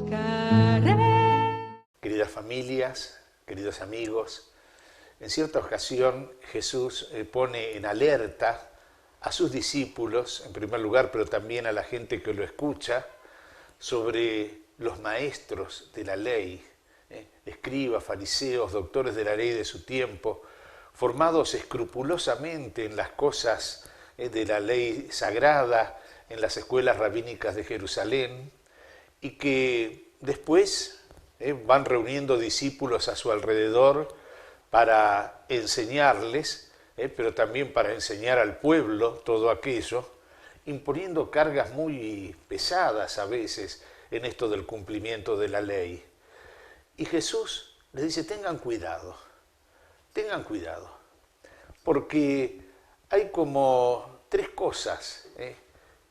buscaré. Queridas familias, queridos amigos, en cierta ocasión Jesús pone en alerta a sus discípulos, en primer lugar, pero también a la gente que lo escucha, sobre los maestros de la ley, escribas, fariseos, doctores de la ley de su tiempo, formados escrupulosamente en las cosas de la ley sagrada, en las escuelas rabínicas de Jerusalén, y que después van reuniendo discípulos a su alrededor para enseñarles, pero también para enseñar al pueblo todo aquello, imponiendo cargas muy pesadas a veces en esto del cumplimiento de la ley. Y Jesús les dice, tengan cuidado, porque hay como tres cosas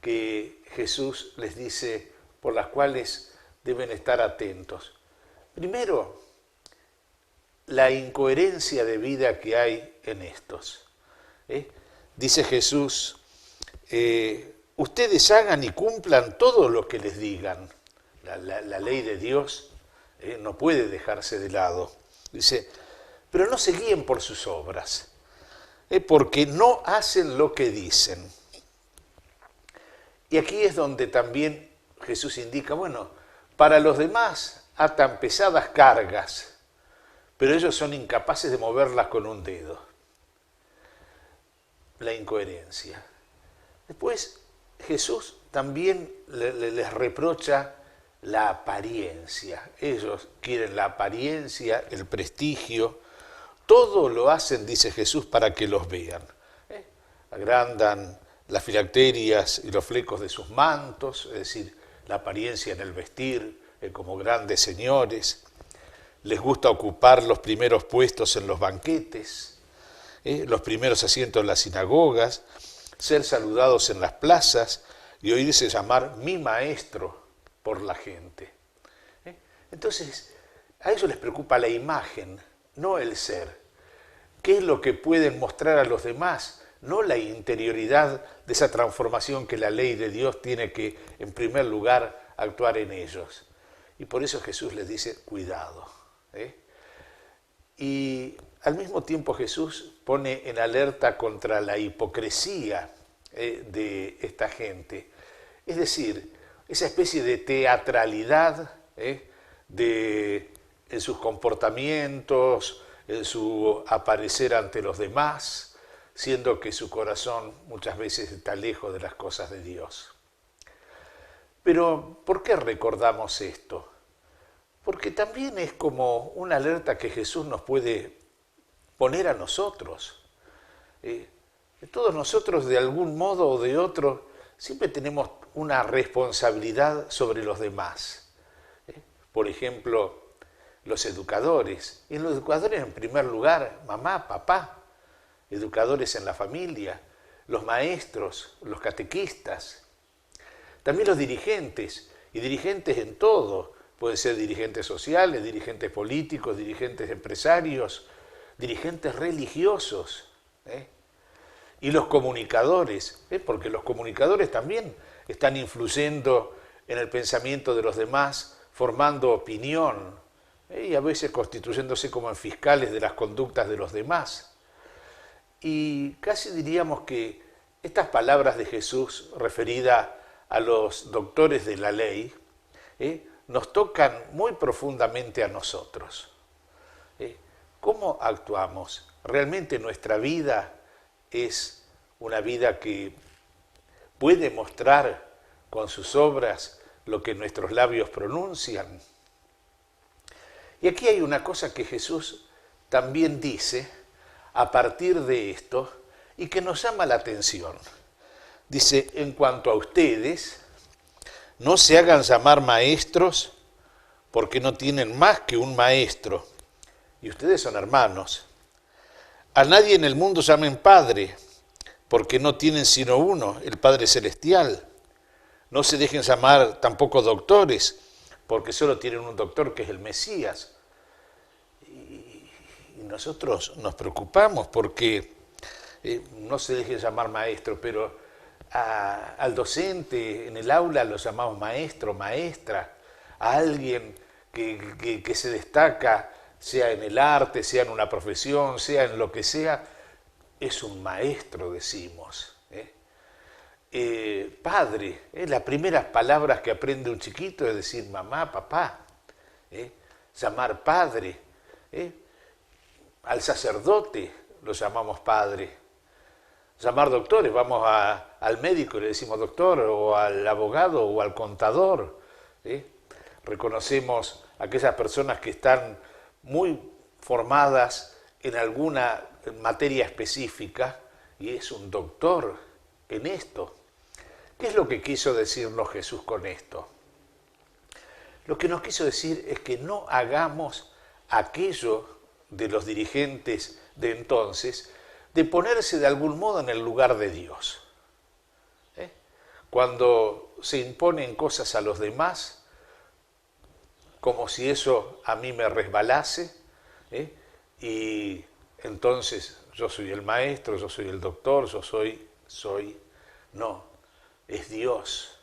que Jesús les dice por las cuales deben estar atentos. Primero, la incoherencia de vida que hay en estos. Dice Jesús, ustedes hagan y cumplan todo lo que les digan. La ley de Dios no puede dejarse de lado. Dice, pero no se guíen por sus obras, porque no hacen lo que dicen. Y aquí es donde también Jesús indica, bueno, para los demás atan pesadas cargas, pero ellos son incapaces de moverlas con un dedo. La incoherencia. Después Jesús también les reprocha la apariencia. Ellos quieren la apariencia, el prestigio. Todo lo hacen, dice Jesús, para que los vean. Agrandan las filacterias y los flecos de sus mantos, es decir, la apariencia en el vestir, como grandes señores. Les gusta ocupar los primeros puestos en los banquetes, los primeros asientos en las sinagogas, ser saludados en las plazas y oírse llamar mi maestro por la gente. Entonces, a ellos les preocupa la imagen, no el ser. ¿Qué es lo que pueden mostrar a los demás? No la interioridad de esa transformación que la ley de Dios tiene que, en primer lugar, actuar en ellos. Y por eso Jesús les dice, cuidado. Y al mismo tiempo Jesús pone en alerta contra la hipocresía de esta gente. Es decir, esa especie de teatralidad en sus comportamientos, en su aparecer ante los demás, siendo que su corazón muchas veces está lejos de las cosas de Dios. Pero, ¿por qué recordamos esto? Porque también es como una alerta que Jesús nos puede poner a nosotros. Todos nosotros, de algún modo o de otro, siempre tenemos una responsabilidad sobre los demás. Por ejemplo, los educadores. Y los educadores, en primer lugar, mamá, papá, educadores en la familia, los maestros, los catequistas, también los dirigentes, y dirigentes en todo. Pueden ser dirigentes sociales, dirigentes políticos, dirigentes empresarios, dirigentes religiosos, y los comunicadores, porque los comunicadores también están influyendo en el pensamiento de los demás, formando opinión, y a veces constituyéndose como en fiscales de las conductas de los demás. Y casi diríamos que estas palabras de Jesús referidas a los doctores de la ley, nos tocan muy profundamente a nosotros. ¿Cómo actuamos? ¿Realmente nuestra vida es una vida que puede mostrar con sus obras lo que nuestros labios pronuncian? Y aquí hay una cosa que Jesús también dice a partir de esto y que nos llama la atención. Dice, en cuanto a ustedes, no se hagan llamar maestros porque no tienen más que un maestro, y ustedes son hermanos. A nadie en el mundo llamen Padre, porque no tienen sino uno, el Padre Celestial. No se dejen llamar tampoco doctores, porque solo tienen un doctor que es el Mesías. Y nosotros nos preocupamos porque no se dejen llamar maestro, pero al docente en el aula lo llamamos maestro, maestra, a alguien que se destaca, sea en el arte, sea en una profesión, sea en lo que sea, es un maestro, decimos. Padre, las primeras palabras que aprende un chiquito es decir mamá, papá, llamar padre. Al sacerdote lo llamamos padre. Llamar doctores, vamos al médico y le decimos doctor, o al abogado o al contador. Reconocemos a aquellas personas que están muy formadas en alguna materia específica y es un doctor en esto. ¿Qué es lo que quiso decirnos Jesús con esto? Lo que nos quiso decir es que no hagamos aquello de los dirigentes de entonces, de ponerse de algún modo en el lugar de Dios. Cuando se imponen cosas a los demás, como si eso a mí me resbalase, y entonces yo soy el maestro, yo soy el doctor, yo soy, no, es Dios.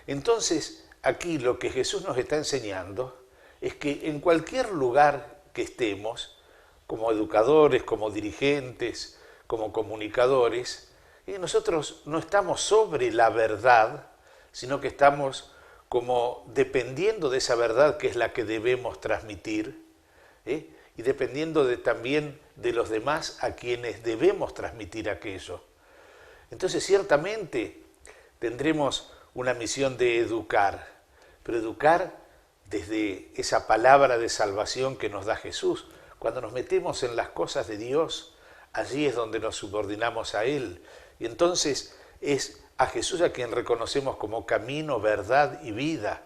Entonces, aquí lo que Jesús nos está enseñando es que en cualquier lugar que estemos, como educadores, como dirigentes, como comunicadores, nosotros no estamos sobre la verdad, sino que estamos como dependiendo de esa verdad que es la que debemos transmitir, y dependiendo también de los demás a quienes debemos transmitir aquello. Entonces, ciertamente, tendremos una misión de educar, pero educar desde esa palabra de salvación que nos da Jesús. Cuando nos metemos en las cosas de Dios, allí es donde nos subordinamos a Él. Y entonces es a Jesús a quien reconocemos como camino, verdad y vida.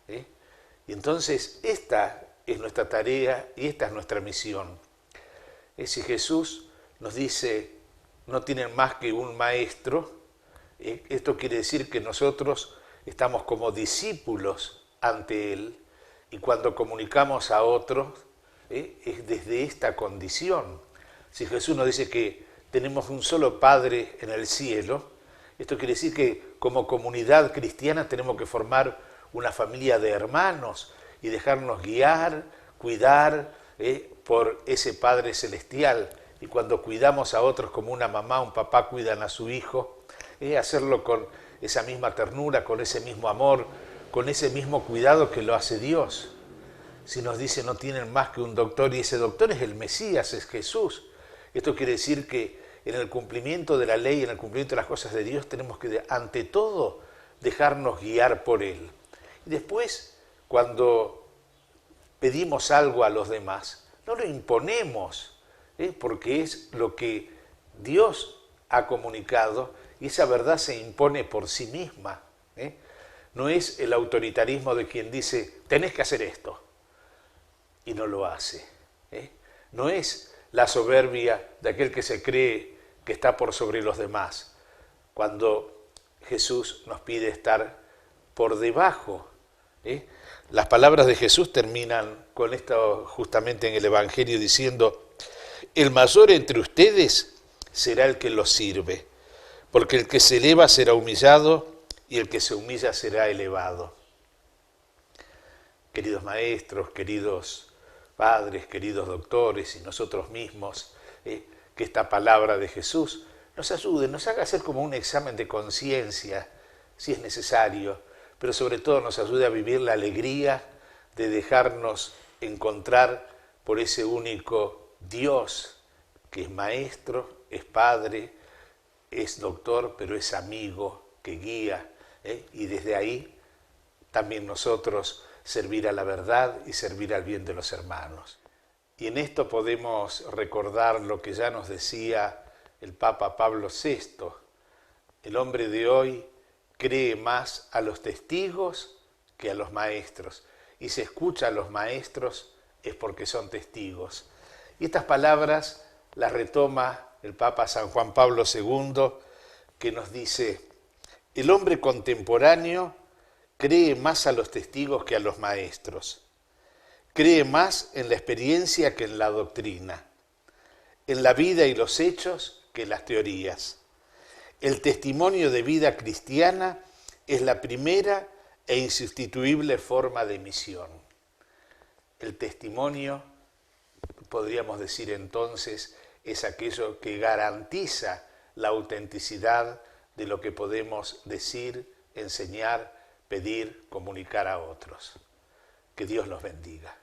Y entonces esta es nuestra tarea y esta es nuestra misión. Si Jesús nos dice, no tienen más que un maestro, esto quiere decir que nosotros estamos como discípulos ante Él, y cuando comunicamos a otros, es desde esta condición. Si Jesús nos dice que tenemos un solo Padre en el cielo, esto quiere decir que como comunidad cristiana tenemos que formar una familia de hermanos y dejarnos guiar, cuidar por ese Padre celestial. Y cuando cuidamos a otros como una mamá, un papá cuidan a su hijo, hacerlo con esa misma ternura, con ese mismo amor, con ese mismo cuidado que lo hace Dios. Si nos dice no tienen más que un doctor, y ese doctor es el Mesías, es Jesús. Esto quiere decir que en el cumplimiento de la ley, en el cumplimiento de las cosas de Dios, tenemos que, ante todo, dejarnos guiar por Él. Y después, cuando pedimos algo a los demás, no lo imponemos, porque es lo que Dios ha comunicado y esa verdad se impone por sí misma. No es el autoritarismo de quien dice, tenés que hacer esto, y no lo hace. No es la soberbia de aquel que se cree que está por sobre los demás, cuando Jesús nos pide estar por debajo. Las palabras de Jesús terminan con esto justamente en el Evangelio diciendo, el mayor entre ustedes será el que los sirve, porque el que se eleva será humillado y el que se humilla será elevado. Queridos maestros, queridos padres, queridos doctores y nosotros mismos, que esta palabra de Jesús nos ayude, nos haga hacer como un examen de conciencia, si es necesario, pero sobre todo nos ayude a vivir la alegría de dejarnos encontrar por ese único Dios, que es maestro, es padre, es doctor, pero es amigo, que guía, y desde ahí también nosotros servir a la verdad y servir al bien de los hermanos. Y en esto podemos recordar lo que ya nos decía el Papa Pablo VI. El hombre de hoy cree más a los testigos que a los maestros. Y si escucha a los maestros es porque son testigos. Y estas palabras las retoma el Papa San Juan Pablo II, que nos dice, el hombre contemporáneo cree más a los testigos que a los maestros. Cree más en la experiencia que en la doctrina, en la vida y los hechos que en las teorías. El testimonio de vida cristiana es la primera e insustituible forma de misión. El testimonio, podríamos decir entonces, es aquello que garantiza la autenticidad de lo que podemos decir, enseñar, pedir, comunicar a otros. Que Dios los bendiga.